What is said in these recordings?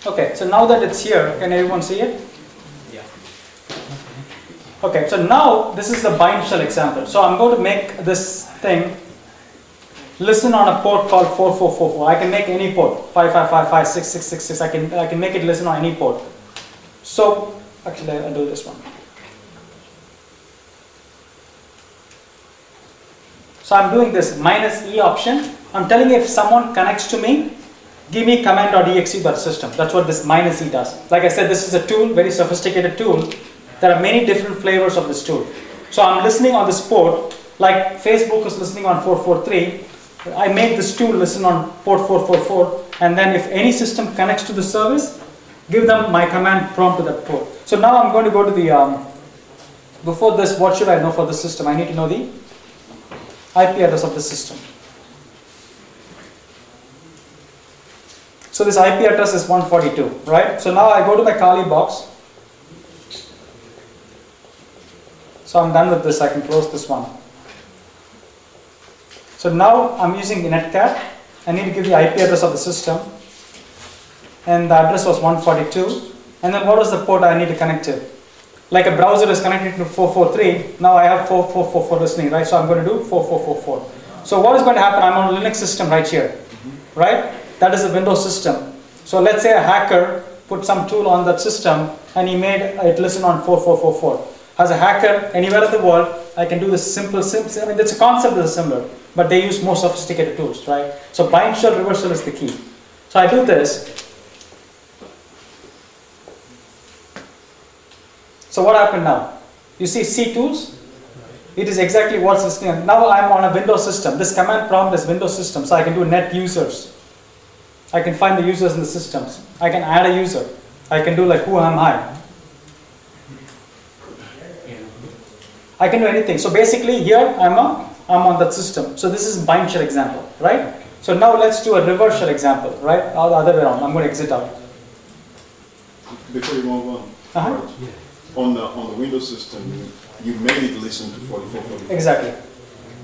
Okay, so now that it's here, can everyone see it? Yeah. Okay, so now this is the bind shell example. So I'm going to make this thing listen on a port called 4444. I can make any port, 5555, 6666. I can make it listen on any port. So actually I'll do this one. So I'm doing this -E option. I'm telling if someone connects to me, give me command.exe.system. That's what this -E does. Like I said, this is a tool, very sophisticated tool. There are many different flavors of this tool. So I'm listening on this port, like Facebook is listening on 443. I made this tool listen on port 444, and then if any system connects to the service, give them my command prompt to that port. So now I'm going to go to the, before this, what should I know for the system? I need to know the IP address of the system. So this IP address is 142, right? So now I go to my Kali box. So I'm done with this, I can close this one. So now I'm using the netcat. I need to give the IP address of the system. And the address was 142. And then what was the port I need to connect to? Like a browser is connected to 443, now I have 4444 listening, right? So I'm going to do 4444. So what is going to happen? I'm on a Linux system right here, right? That is a Windows system. So let's say a hacker put some tool on that system and he made it listen on 4444. As a hacker, anywhere in the world, I can do this simple, I mean, it's a concept that is similar, but they use more sophisticated tools, right? So bind shell, reverse shell is the key. So I do this. So what happened now? You see C tools? It is exactly what's listening. Now I'm on a Windows system. This command prompt is Windows system, so I can do net users. I can find the users in the systems. I can add a user. I can do like who am I? I can do anything. So basically here I'm on that system. So this is bind shell example, right? So now let's do a reverse shell example, right? Or the other way around. I'm going to exit out. Before you move on, right, on the Windows system, you made it listen to 4444. Exactly.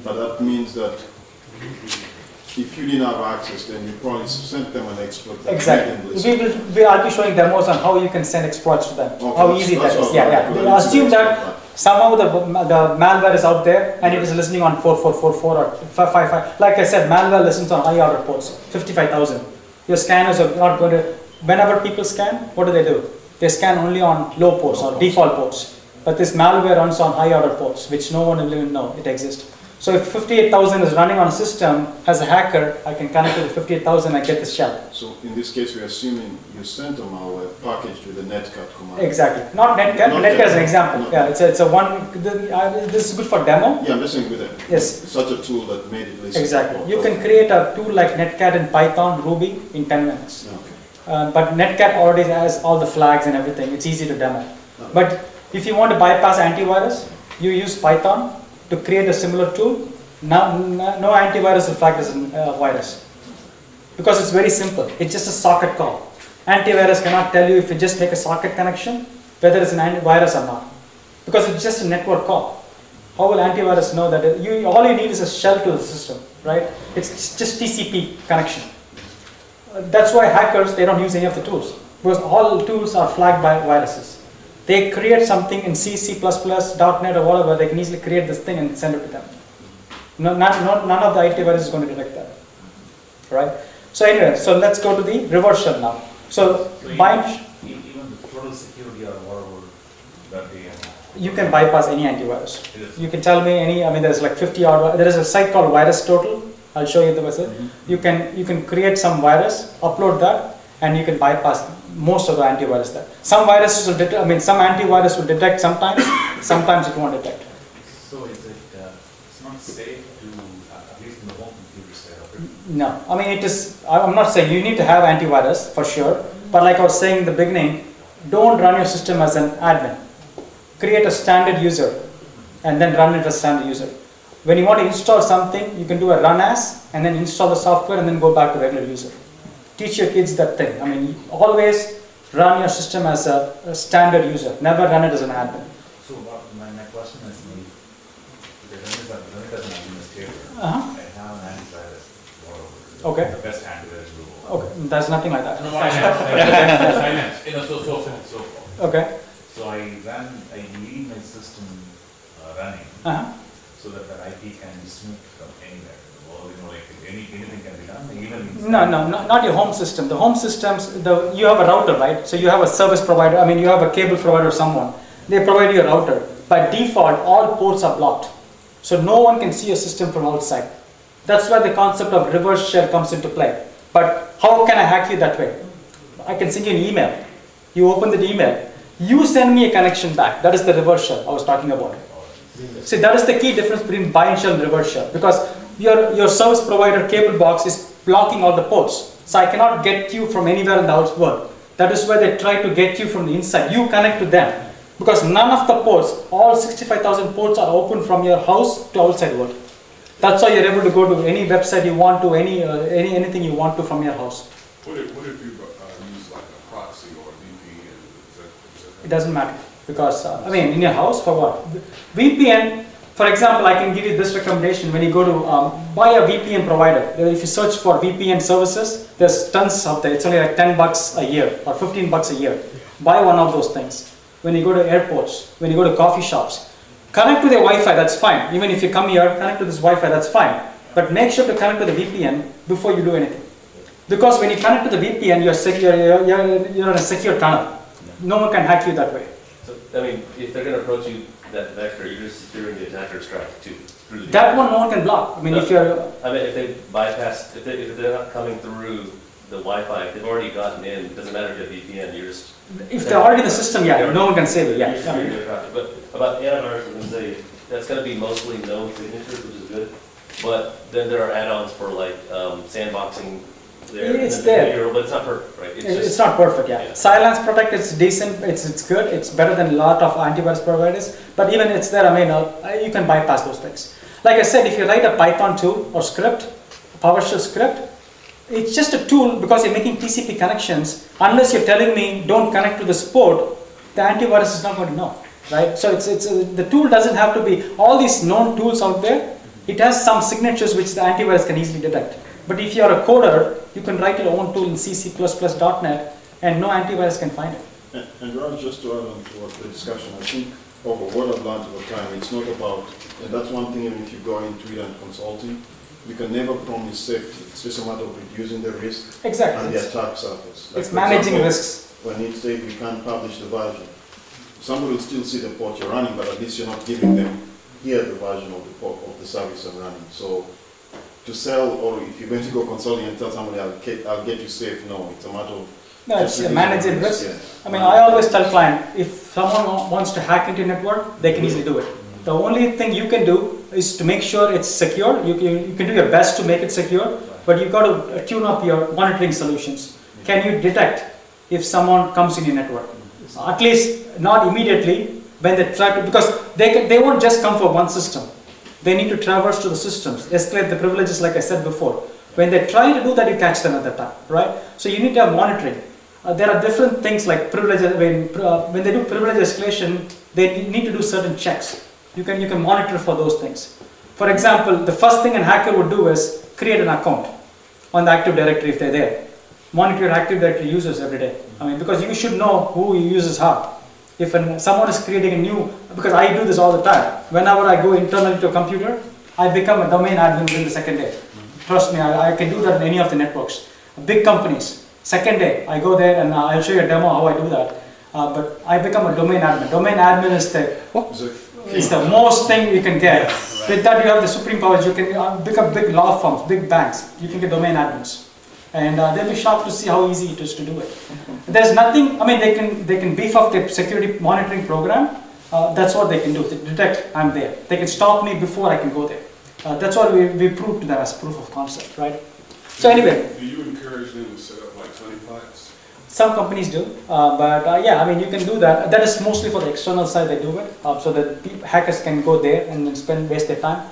But that means that if you didn't have access, then you probably sent them an exploit. Exactly. I'll be showing demos on how you can send exploits to them. Okay, how easy that is. Yeah. Assume that somehow the malware is out there and it is listening on 4444 or 555. Like I said, malware listens on high order ports, 55,000. Your scanners are not going to. Whenever people scan, what do? They scan only on low ports or default ports. But this malware runs on high order ports, which no one will even know it exists. So if 58,000 is running on a system, as a hacker, I can connect to the 58,000 and get this shell. So in this case, we're assuming you sent a malware packaged with the netcat command. Exactly. Not netcat. Netcat is an example. Yeah, it's a one. This is good for demo. Yeah, I'm just saying with it. Yes. Such a tool that made it listen. Exactly. You can create a tool like netcat in Python, Ruby in 10 minutes. Okay. But netcat already has all the flags and everything. It's easy to demo. Okay. But if you want to bypass antivirus, you use Python to create a similar tool. Now, no antivirus will flag as a virus because it's very simple. It's just a socket call. Antivirus cannot tell you if you just make a socket connection whether it's an antivirus or not because it's just a network call. How will antivirus know that? All you need is a shell to the system, right? It's just TCP connection. That's why hackers, they don't use any of the tools because all tools are flagged by viruses. They create something in C, C++, .NET or whatever, they can easily create this thing and send it to them. None of the antivirus is going to detect that, right? So anyway, so let's go to the reverse shell now. So bind. Even the total security or whatever that they you can bypass any antivirus. You can tell me any. I mean, there's like 50 odd. There is a site called Virus Total. I'll show you the website. You can create some virus, upload that, and you can bypass most of the antivirus there. Some viruses will detect. I mean, some antivirus will detect sometimes. Sometimes it won't detect. So is it? It's not safe to at least in the home computer setup. No, I mean it is. I'm not saying you need to have antivirus for sure, but like I was saying in the beginning, don't run your system as an admin. Create a standard user, and then run it as standard user. When you want to install something, you can do a run as, and then install the software, and then go back to regular user. Teach your kids that thing. I mean, always run your system as a standard user. Never run it as an admin. So my question is, if I run it as an administrator, I have an antivirus. Okay. The best antivirus. Okay, there's nothing like that. No, Cylance. You know, so. Okay. So I leave my system running so that the IP can be smooth from anywhere. Or, you know, like anything can be done, even. No, not your home system. The home systems, you have a router, right? So you have a service provider, I mean, you have a cable provider or someone. They provide you a router. By default, all ports are blocked. So no one can see your system from outside. That's why the concept of reverse shell comes into play. But how can I hack you that way? I can send you an email. You open the email. You send me a connection back. That is the reverse shell I was talking about. See, that is the key difference between bind shell and reverse shell. Because your service provider cable box is blocking all the ports. So I cannot get you from anywhere in the outside world. That is why they try to get you from the inside. You connect to them. Because none of the ports, all 65,000 ports are open from your house to outside world. That's why you're able to go to any website you want to, anything you want to from your house. What if you use like a proxy or a VPN? It doesn't matter because, I mean, in your house for what? VPN, for example, I can give you this recommendation when you go to buy a VPN provider. If you search for VPN services, there's tons out there. It's only like $10 a year or $15 a year. Buy one of those things. When you go to airports, when you go to coffee shops, connect to the Wi-Fi, that's fine. Even if you come here, connect to this Wi-Fi, that's fine. But make sure to connect to the VPN before you do anything. Because when you connect to the VPN, you're in a secure tunnel. No one can hack you that way. So, I mean, if they're going to approach you that vector, you're just securing the attacker's traffic too. Through the that one no one can block. I mean, if you're... I mean, if they bypass, if they're not coming through the Wi-Fi, if they've already gotten in, it doesn't matter if you have VPN, you're just... If they're already in the system, yeah, no one can save it, yeah. Securing their traffic. But about antivirus, I'm going to say, that's going to be mostly known signatures, which is good. But then there are add-ons for like sandboxing. It's there. But it's not perfect, right? It's not perfect, yeah. Cylance Protect, it's decent, it's good, it's better than a lot of antivirus providers. But even it's there, I mean, you can bypass those things. Like I said, if you write a Python tool or script, a PowerShell script, it's just a tool because you're making TCP connections. Unless you're telling me don't connect to this port, the antivirus is not going to know, right? So the tool doesn't have to be all these known tools out there. It has some signatures which the antivirus can easily detect. But if you're a coder, you can write your own tool in C, C++.NET and no antivirus can find it. And Raj, just to add on to what the discussion, I think over what I've learned over time, it's not about, and that's one thing even if you go into it and consulting, you can never promise safety. It's just a matter of reducing the risk and the attack surface. Like it's managing example, risks. When it says we can't publish the version, somebody will still see the port you're running, but at least you're not giving them here the version of the port of the service I'm running. So to sell, or if you're going to go consulting and tell somebody I'll get you safe, no, it's a matter of it's managing risk. Yeah. I mean, I always tell client, if someone wants to hack into your network, they can easily do it. The only thing you can do is to make sure it's secure. You can do your best to make it secure, but you've got to tune up your monitoring solutions. Can you detect if someone comes in your network? At least not immediately when they try to, because they won't just come for one system. They need to traverse to the systems, escalate the privileges like I said before. When they try to do that, you catch them at that time, right? So you need to have monitoring. There are different things like privileges. When they do privilege escalation, they need to do certain checks. You can monitor for those things. For example, the first thing a hacker would do is create an account on the Active Directory if they're there. Monitor your Active Directory users every day. I mean, because you should know who your users are. If someone is creating a new, because I do this all the time. Whenever I go internally to a computer, I become a domain admin within the second day. Trust me, I can do that in any of the networks. Big companies, second day, I go there and I'll show you a demo how I do that. But I become a domain admin. Domain admin is the most thing you can get. With that you have the supreme powers. You can become big law firms, big banks. You can get domain admins. And they'll be shocked to see how easy it is to do it. There's nothing, I mean, they can beef up the security monitoring program. That's what they can do. They detect I'm there. They can stop me before I can go there. That's what we proved to them as proof of concept, right? So anyway. Do you encourage them to set up like honeypots? Some companies do, but yeah, I mean, you can do that. That is mostly for the external side they do it, so that hackers can go there and then waste their time.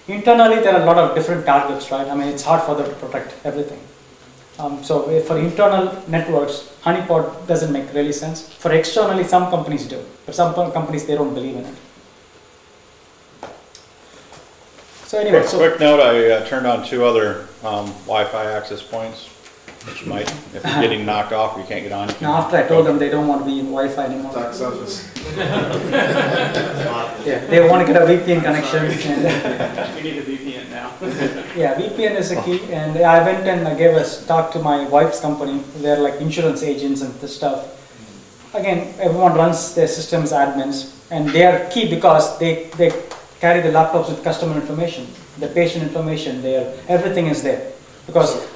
Internally, there are a lot of different targets, right? I mean, it's hard for them to protect everything. So for internal networks, honeypot doesn't make really sense. For externally, some companies do, but some companies, they don't believe in it. So anyway, quick note, I turned on 2 other Wi-Fi access points. But you might, if you're getting knocked off or you can't get on. You Now, after I told them they don't want to be in Wi-Fi anymore. Attack surface. Yeah, they want to get a VPN connection. And, We need a VPN now. yeah, VPN is a key. And I went and I gave a talk to my wife's company. They're like insurance agents and this stuff. Again, everyone runs their systems admins, and they are key because they carry the laptops with customer information, the patient information. Everything is there because.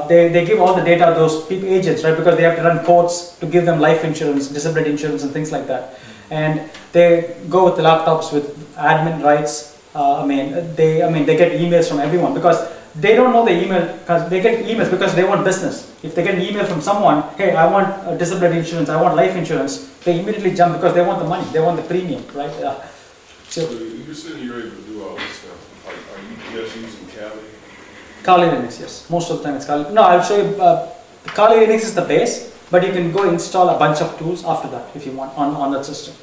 They give all the data to those people, agents, right? Because they have to run quotes to give them life insurance, disability insurance, and things like that. And they go with the laptops with admin rights. They get emails from everyone because they don't know the email. Because they get emails because they want business. If they get an email from someone, hey, I want disability insurance, I want life insurance, they immediately jump because they want the money, they want the premium, right? So you're saying you're able to do all this stuff. Are you just using Kali? Kali Linux, yes. Most of the time it's Kali. No, I'll show you. Kali Linux is the base, but you can go install a bunch of tools after that if you want on that system.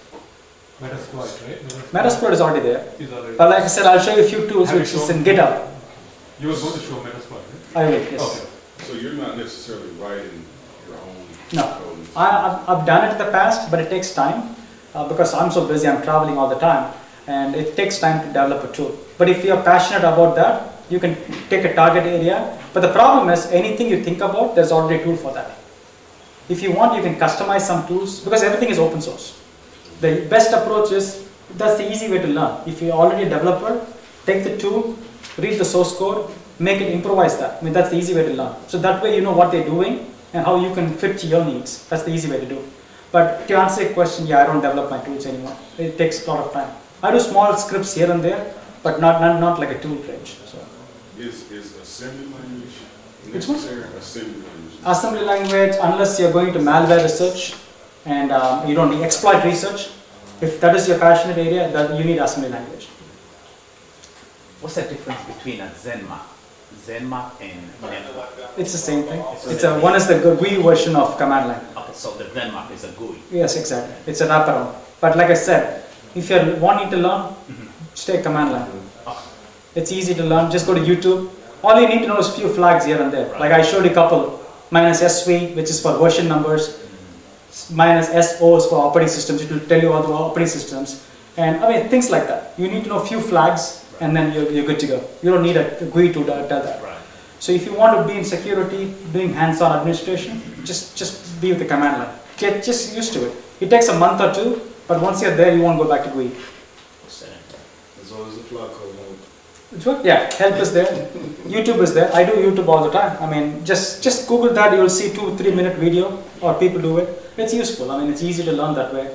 Metasploit, right? Metasploit is already there. Is already But like I said, I'll show you a few tools Have which you is shown- in GitHub. You were going to show Metasploit, right? I will, yes. Okay. So you're not necessarily writing your own No. code? I've done it in the past, but it takes time because I'm so busy, I'm traveling all the time, and it takes time to develop a tool. But if you're passionate about that, you can take a target area. But the problem is, anything you think about, there's already a tool for that. If you want, you can customize some tools because everything is open source. The best approach is, that's the easy way to learn. If you're already a developer, take the tool, read the source code, make it, improvise that. I mean, that's the easy way to learn. So that way you know what they're doing and how you can fit to your needs. That's the easy way to do. But to answer your question, yeah, I don't develop my tools anymore. It takes a lot of time. I do small scripts here and there, but not like a tool range. So. Is assembly language Which one? necessary? Assembly language. Assembly language, unless you're going to malware research and you don't need exploit research, if that is your passionate area, then you need assembly language. What's the difference between a ZenMap and network? It's the same thing. One is the GUI version of command line. Okay, so the ZenMap is a GUI. Yes, exactly. It's a wraparound. But like I said, if you're wanting to learn, stay command line. It's easy to learn. Just go to YouTube. All you need to know is a few flags here and there. Like I showed you a couple. -SV, which is for version numbers. -SO is for operating systems. It will tell you all the operating systems. And I mean, things like that. You need to know a few flags and then you're good to go. You don't need a GUI to tell that. Right. So if you want to be in security, doing hands-on administration, just be with the command line. Get just used to it. It takes a month or two, but once you're there, you won't go back to GUI. As long as the flag code. Which one? Yeah, help is there. YouTube is there. I do YouTube all the time. I mean, just Google that. You will see 2-3 minute video, or people do it. It's useful. I mean, it's easy to learn that way.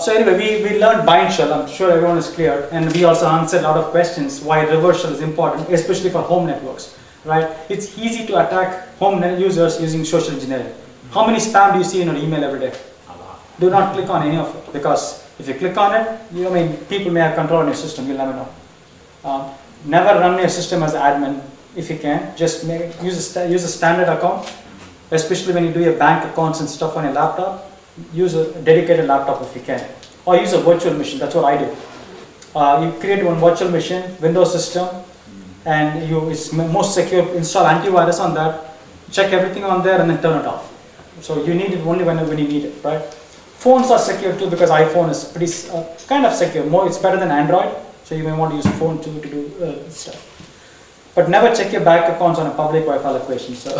So anyway, we learned bind shell. I'm sure everyone is clear, and we also answered a lot of questions why reverse shell is important, especially for home networks. Right? It's easy to attack home users using social engineering. How many spam do you see in your email every day? Do not click on any of it, because if you click on it, people may have control on your system. You'll never know. Never run your system as admin if you can. Just use a standard account, especially when you do your bank accounts and stuff on your laptop. Use a dedicated laptop if you can, or use a virtual machine. That's what I do. You create one virtual machine, Windows system, and it's most secure. Install antivirus on that. Check everything on there, and then turn it off. So you need it only when you need it, right? Phones are secure too because iPhone is pretty kind of secure. It's better than Android. So you may want to use phone too to do stuff. But never check your bank accounts on a public Wi-Fi location. So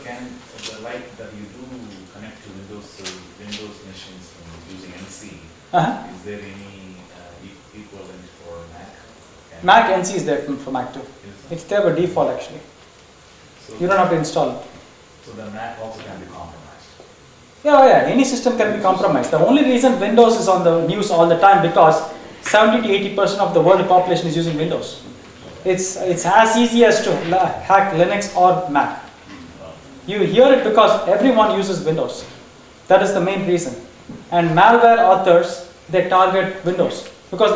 can the light that you do connect to Windows machines using NC, is there any equivalent for Mac? Mac NC is there for Mac too. It's there by default actually. So You don't have to install it. So the Mac also can be compromised. Yeah, any system can be compromised. The only reason Windows is on the news all the time because 70 to 80% of the world population is using Windows. It's as easy as to hack Linux or Mac. You hear it because everyone uses Windows. That is the main reason. And malware authors, they target Windows because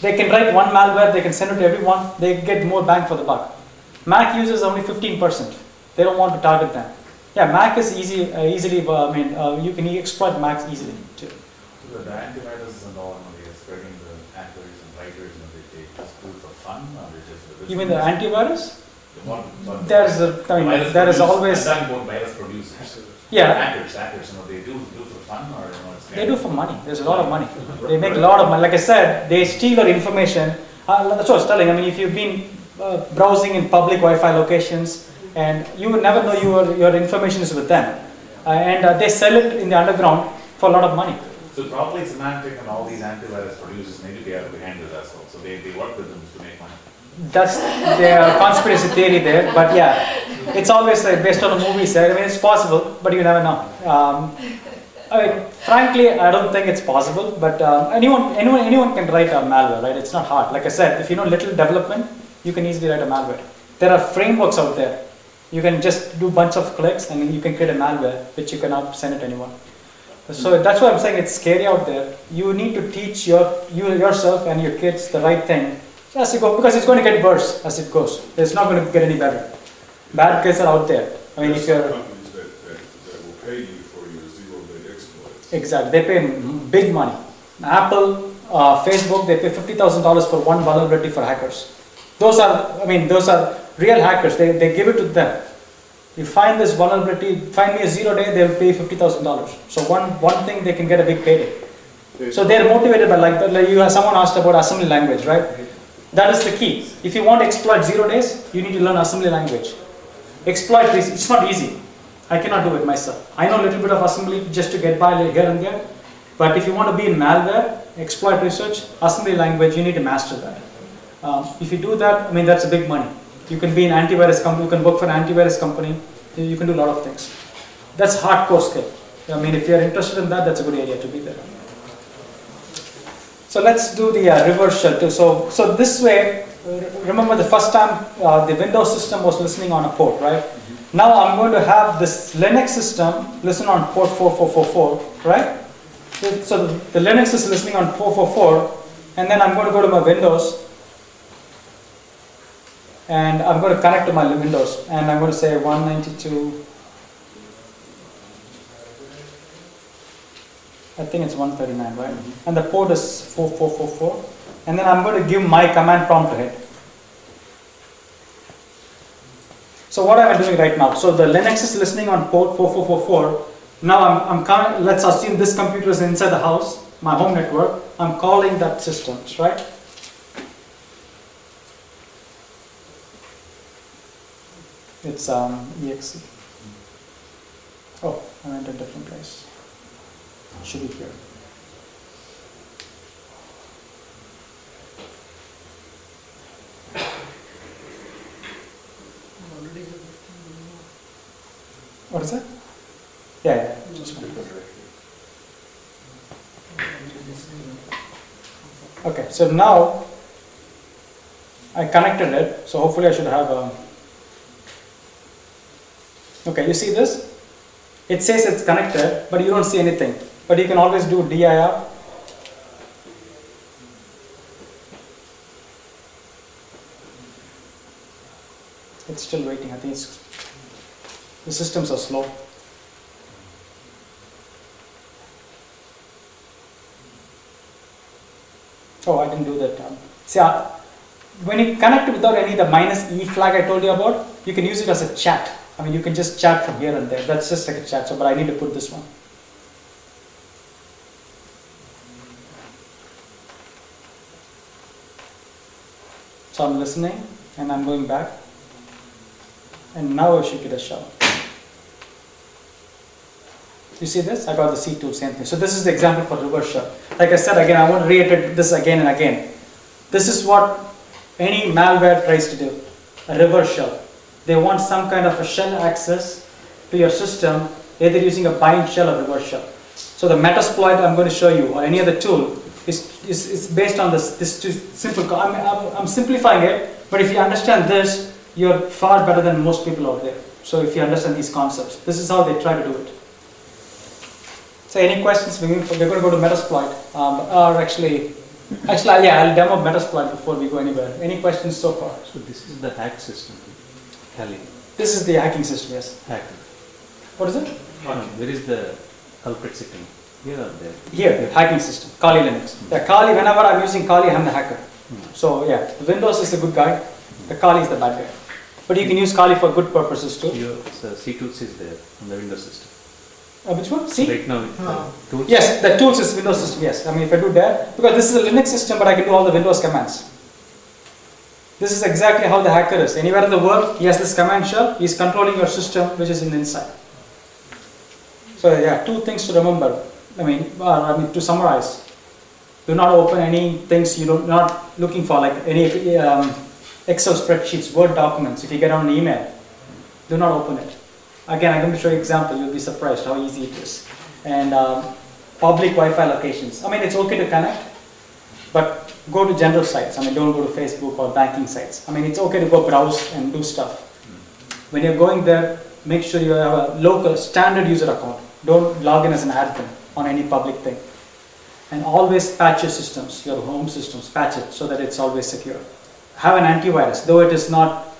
they can write one malware, they can send it to everyone, they get more bang for the buck. Mac uses only 15%. They don't want to target them. Yeah, Mac is easily. You can exploit Macs easily too. So the antivirus and all, they are spreading the hackers and writers, and they just do it for fun, or they just. You mean the antivirus? What There's a, I mean, virus there is producers- always, I'm talking about virus producers. yeah, Hackers, they do for fun or it's they do for money. There's a lot of money. They make a lot of money. Like I said, they steal your information. That's what I was telling. I mean, if you've been browsing in public Wi-Fi locations, and you will never know your information is with them, and they sell it in the underground for a lot of money. So probably Symantec and all these antivirus producers, maybe they are behind this as well. So they work with them to make money. That's their conspiracy theory there, but yeah, it's always like based on a movie set. I mean, it's possible, but you never know. I mean, frankly, I don't think it's possible, but anyone can write a malware, right? It's not hard. Like I said, if you know little development, you can easily write a malware. There are frameworks out there. You can just do a bunch of clicks and you can create a malware which you cannot send it to anyone. So that's why I'm saying it's scary out there. You need to teach yourself and your kids the right thing as you go, because it's going to get worse as it goes. It's not going to get any better. Bad kids are out there. I mean, if you're companies that will pay you for your zero-day exploits. exactly, they pay big money. Apple, Facebook, they pay $50,000 for one vulnerability for hackers. Those are real hackers. They give it to them. You find this vulnerability, find me a 0 day, they'll pay $50,000. So one thing, they can get a big payday. So they're motivated by someone asked about assembly language, right? That is the key. If you want to exploit 0 days, you need to learn assembly language. Exploit this, it's not easy. I cannot do it myself. I know a little bit of assembly just to get by here and there. But if you want to be in malware, exploit research, assembly language, you need to master that. If you do that, I mean, that's a big money. You can be an antivirus company, you can work for an antivirus company, you can do a lot of things. That's hardcore skill. I mean, if you're interested in that, that's a good area to be there. So let's do the reverse shell too. So this way, remember the first time the Windows system was listening on a port, right? Now I'm going to have this Linux system listen on port 4444, right? So the Linux is listening on 444, and then I'm going to go to my Windows, and I'm going to connect to my Windows, and I'm going to say 192. I think it's 139, right? And the port is 4444, and then I'm going to give my command prompt to it. So what am I doing right now? So the Linux is listening on port 4444. Now let's assume this computer is inside the house, my home network. I'm calling that systems, right? It's exe. Oh, I went to a different place. Should be here. What is that? Yeah. Just one. Okay, so now I connected it, so hopefully I should have a. Okay, you see this? It says it's connected, but you don't see anything. But you can always do dir. It's still waiting. I think the systems are slow. Oh, I didn't do that. See, when you connect without any the -e flag I told you about, you can use it as a chat. I mean, you can just chat from here and there. That's just like a chat. So, but I need to put this one. So I'm listening and I'm going back. And now I should get a shell. You see this? I got the C2, same thing. So this is the example for reverse shell. Like I said again, I want to reiterate this again and again. This is what any malware tries to do, a reverse shell. They want some kind of a shell access to your system, either using a bind shell or reverse shell. So the Metasploit I'm going to show you, or any other tool, is based on this simple. I'm simplifying it, but if you understand this, you're far better than most people out there. So if you understand these concepts, this is how they try to do it. So any questions? We're going to go to Metasploit, yeah, I'll demo Metasploit before we go anywhere. Any questions so far? So this is the hack system, Kali. This is the hacking system, yes. Hacker. What is it? Where is the culprit sitting? Here or there? Here, hacking system, Kali Linux. Yeah, Kali, whenever I'm using Kali, I'm the hacker. So yeah, the Windows is the good guy, the Kali is the bad guy. But you can use Kali for good purposes too. Your C-Tools is there on the Windows system. Which one? C? Right now, tools. Yes, the tools is Windows system, yes. I mean, if I do that, because this is a Linux system, but I can do all the Windows commands. This is exactly how the hacker is. Anywhere in the world, he has this command shell, he is controlling your system, which is in the inside. So yeah, two things to remember. I mean, to summarize, do not open any things you're not looking for, like any Excel spreadsheets, Word documents. If you get on an email, do not open it. Again, I'm going to show you an example. You'll be surprised how easy it is. And public Wi-Fi locations. I mean, it's okay to connect, but go to general sites. I mean, don't go to Facebook or banking sites. I mean, it's okay to go browse and do stuff. When you're going there, make sure you have a local standard user account. Don't log in as an admin on any public thing. And always patch your systems, your home systems, patch it so that it's always secure. Have an antivirus, though it is not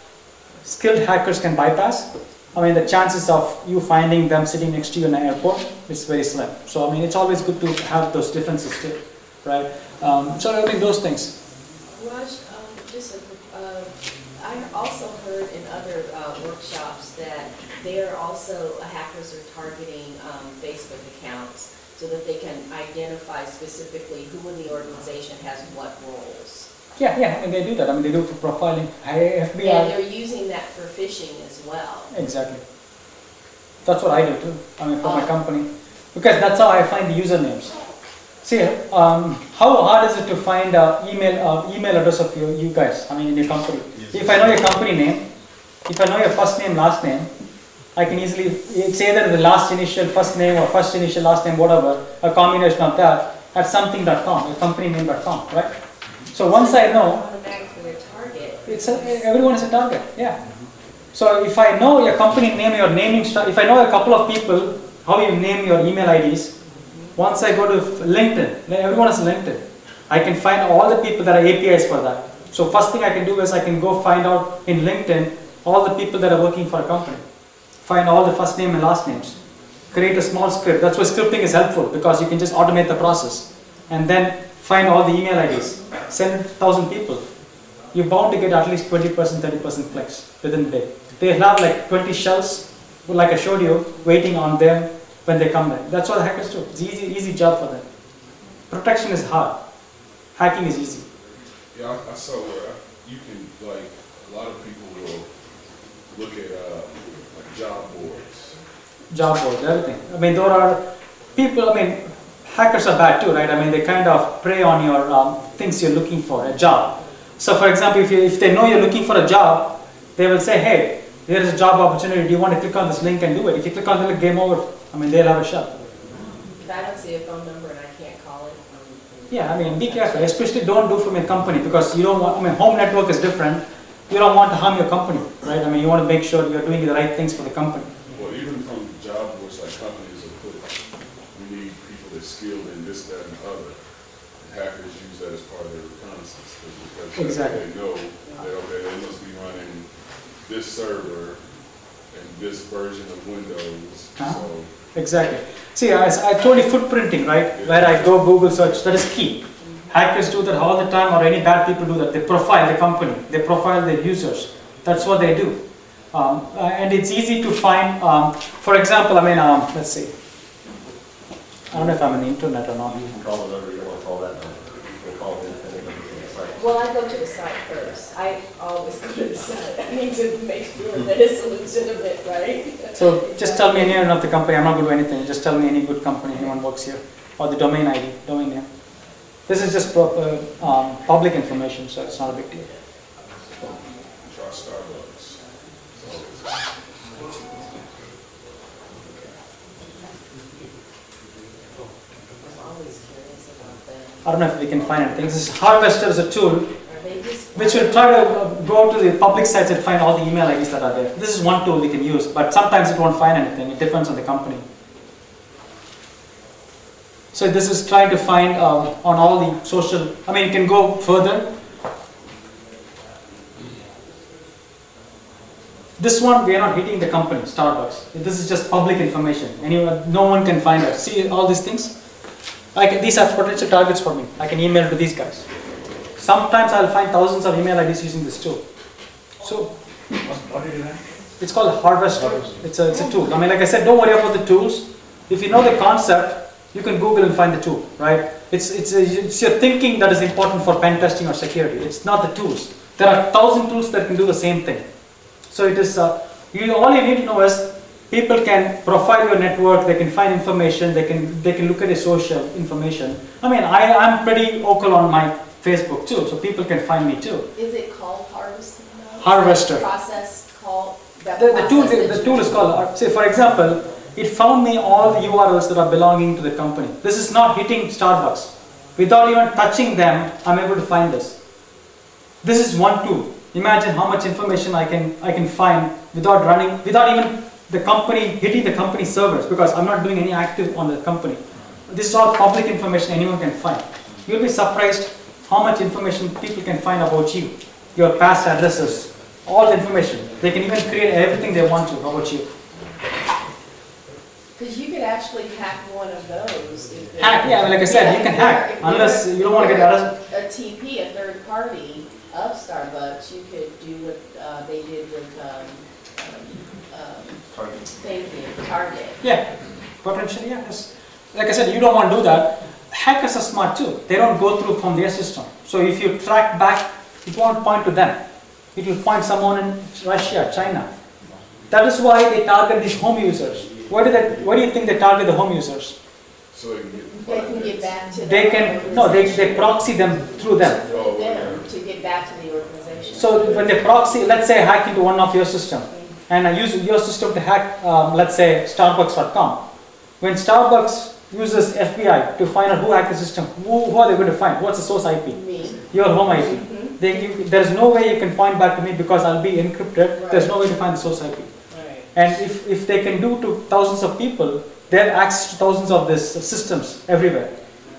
skilled hackers can bypass. I mean, the chances of you finding them sitting next to you in an airport is very slim. So, I mean, it's always good to have those differences too, right? So, I mean, those things. Raj, I also heard in other workshops that they're also, hackers are targeting Facebook accounts so that they can identify specifically who in the organization has what roles. Yeah, I mean, they do that. I mean, they do for profiling. FBI. And they're using that for phishing as well. Exactly. That's what I do too. I mean, for my company, because that's how I find the usernames. See, how hard is it to find email address of you guys? I mean, in your company. Yes. If I know your company name, if I know your first name, last name, I can easily say that the last initial first name or first initial last name, whatever, a combination of that at something.com, a company name.com, right? So once I know, everyone is a target, yeah. So if I know your company name, your naming, if I know a couple of people, how you name your email IDs, once I go to LinkedIn, everyone has LinkedIn, I can find all the people that are APIs for that. So first thing I can do is I can go find out in LinkedIn all the people that are working for a company. Find all the first name and last names. Create a small script. That's why scripting is helpful, because you can just automate the process. And then find all the email IDs. Send 1,000 people. You're bound to get at least 20%, 30% clicks within the day. They have like 20 shells, like I showed you, waiting on them when they come in. That's what the hackers do. It's easy job for them. Protection is hard. Hacking is easy. Yeah, I saw where you can, like, a lot of people will look at like job boards. Job boards, everything. I mean, there are people, I mean, hackers are bad too, right? I mean, they kind of prey on your things you're looking for, a job. So for example, if they know you're looking for a job, they will say, hey, there is a job opportunity, do you want to click on this link and do it? If you click on the link, game over. I mean, they'll have a shot. If I don't see a phone number and I can't call it. Yeah, I mean, be careful, especially don't do from your company, because you don't want, I mean, home network is different. You don't want to harm your company, right? I mean, you want to make sure you're doing the right things for the company. Well, even from job boards, like companies will put, we need people that's skilled in this, that, and the other. Hackers use that as part of their reconnaissance, because exactly. They know that, okay, they must be running this server and this version of Windows. So. Exactly. See, I told you footprinting, right? Yeah. Where I go Google search, that is key. Hackers do that all the time, or any bad people do that. They profile the company, they profile their users. That's what they do. And it's easy to find, for example, I mean, let's see. I don't know if I'm on the internet or not. You can call the number, you don't want to call that number. You can call it independent of the site. Well, I go to the site first. I always go to the site. I need to make sure that it's legitimate, right? So just tell me any name of the company. I'm not going to do anything. Just tell me any good company anyone works here, or the domain ID, domain name. This is just public information, so it's not a big deal. Try Starbucks. I don't know if we can find anything. This is Harvester is a tool which will try to go to the public sites and find all the email IDs that are there. This is one tool we can use, but sometimes it won't find anything. It depends on the company. So this is trying to find on all the social, I mean, you can go further. This one, we are not hitting the company, Starbucks. This is just public information. Anyone, no one can find us. See all these things? These are potential targets for me. I can email to these guys. Sometimes I'll find thousands of email IDs using this tool. So What did you have? It's called Harvester. It's a tool. I mean, like I said, don't worry about the tools. If you know the concept, you can Google and find the tool, right? It's your thinking that is important for pen testing or security. It's not the tools. There are 1,000 tools that can do the same thing. So it is, all you need to know is people can profile your network, they can find information, they can look at your social information. I mean, I'm pretty vocal on my Facebook too, so people can find me too. Is it called Harvester? Harvester. Process called? The tool is called, say for example, it found me all the URLs that are belonging to the company. This is not hitting Starbucks. Without even touching them, I'm able to find this. This is one tool. Imagine how much information I can find without even the company hitting the company servers, because I'm not doing any active on the company. This is all public information anyone can find. You'll be surprised how much information people can find about you, your past addresses, all the information. They can even create everything they want to about you. Because you could actually hack one of those. Hack, yeah, like I said, you can hack, unless you don't want to get arrested. A TP, a third party of Starbucks, you could do what they did with, Target. thank you, Target. Yeah, potentially, yeah. Like I said, you don't want to do that. Hackers are smart too. They don't go through from their system. So if you track back, it won't point to them. It will point someone in Russia, China. That is why they target these home users. Why do you think they target the home users? So They can get back to They can, no, they proxy them through them. them to get back to the organization. So when they proxy, let's say hack into one of your system, and I use your system to hack, let's say Starbucks.com. When Starbucks uses FBI to find out who hacked the system, who are they going to find? What's the source IP? Me. Your home IP. There's no way you can point back to me because I'll be encrypted. Right. There's no way to find the source IP. Right. And if they can do to thousands of people, they have access to thousands of these systems everywhere.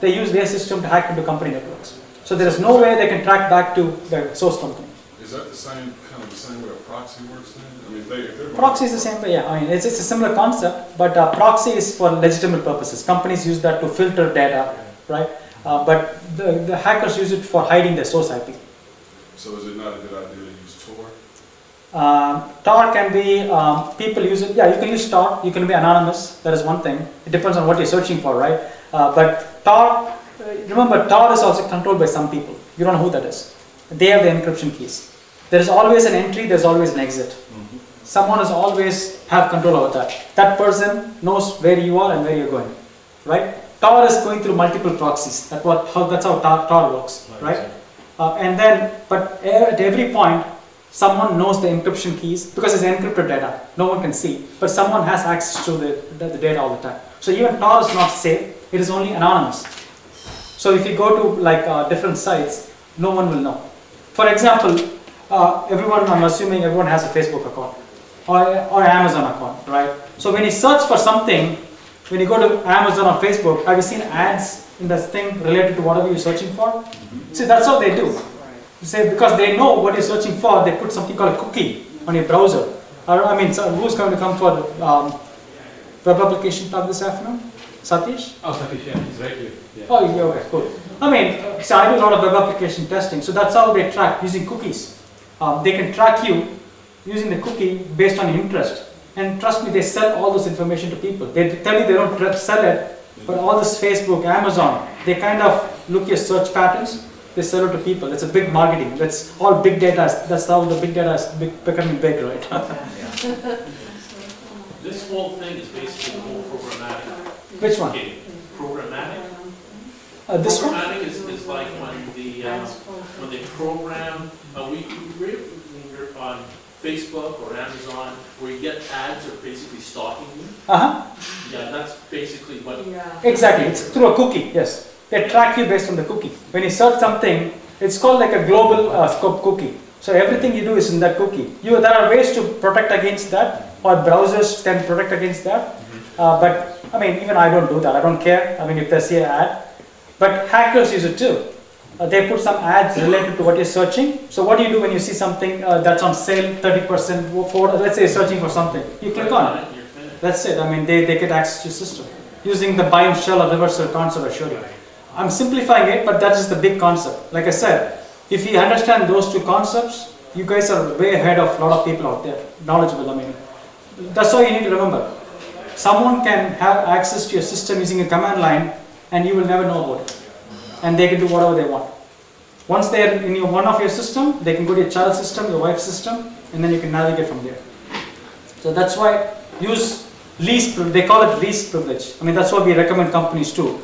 They use their system to hack into company networks. So there is no way they can track back to the source company. is that the same way a proxy works then? I mean, if they're Proxy is the same way, yeah. I mean, it's a similar concept, but proxy is for legitimate purposes. Companies use that to filter data, right? But the hackers use it for hiding their source IP. So is it not a good idea to use Tor? Tor can be, people use it, yeah, you can use Tor, you can be anonymous, that is one thing. It depends on what you're searching for, right? But Tor, remember, Tor is also controlled by some people. You don't know who that is. They have the encryption keys. There is always an entry, there's always an exit. Someone has always have control over that. That person knows where you are and where you're going, right? Tor is going through multiple proxies. That's how Tor works, right? But at every point, someone knows the encryption keys because it's encrypted data. No one can see, but someone has access to the data all the time. So even Tor is not safe. It is only anonymous. So if you go to like different sites, no one will know. For example, I'm assuming everyone has a Facebook account or Amazon account, right? So when you search for something, when you go to Amazon or Facebook, have you seen ads in that thing related to whatever you're searching for? See, that's how they do. Say because they know what you're searching for, they put something called a cookie on your browser. I mean, so who's going to come for web application talk this afternoon? Satish? Oh, Satish, yeah, he's right here. Yeah. Oh, yeah, okay, cool. I mean, so I do a lot of web application testing, so that's how they track using cookies. They can track you using the cookie based on interest. And trust me, they sell all this information to people. They tell you they don't sell it, but all this Facebook, Amazon, they kind of look at search patterns, they sell it to people. It's a big marketing. That's all big data. That's how the big data is becoming big, right? This whole thing is basically the whole programmatic. Which one? Game. Programmatic. This one? Programmatic is like when they program. We on Facebook or Amazon where you get ads that are basically stalking you. Yeah, that's basically what. Exactly. It's through a cookie. Yes. They track you based on the cookie. When you search something, it's called like a global scope cookie. So everything you do is in that cookie. There are ways to protect against that, or browsers can protect against that. But I mean, even I don't do that. I don't care. I mean, if they see an ad, but hackers use it too. They put some ads related to what you're searching. So what do you do when you see something that's on sale, 30% for? Let's say you're searching for something. You click on it. That's it. I mean, they get access to your system using the buy and shell or reversal concept I showed you. I'm simplifying it, but that is the big concept. Like I said, if you understand those two concepts, you guys are way ahead of a lot of people out there, knowledgeable. I mean, that's why you need to remember. Someone can have access to your system using a command line, and you will never know about it. And they can do whatever they want. Once they are in one of your system, they can go to your child system, your wife's system, and then you can navigate from there. So that's why use least, they call it least privilege. I mean, that's what we recommend companies to.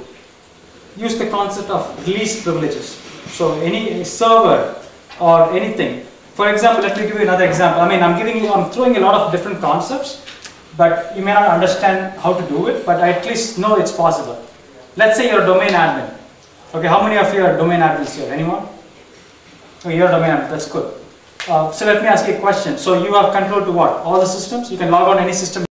Use the concept of least privileges. So any server or anything. For example, let me give you another example. I mean, I'm throwing a lot of different concepts, but you may not understand how to do it, but I at least know it's possible. Let's say you're a domain admin. Okay, how many of you are domain admins here? Anyone? Oh, you're a domain admin, that's good. So let me ask you a question. So you have control to what? All the systems? You can log on any system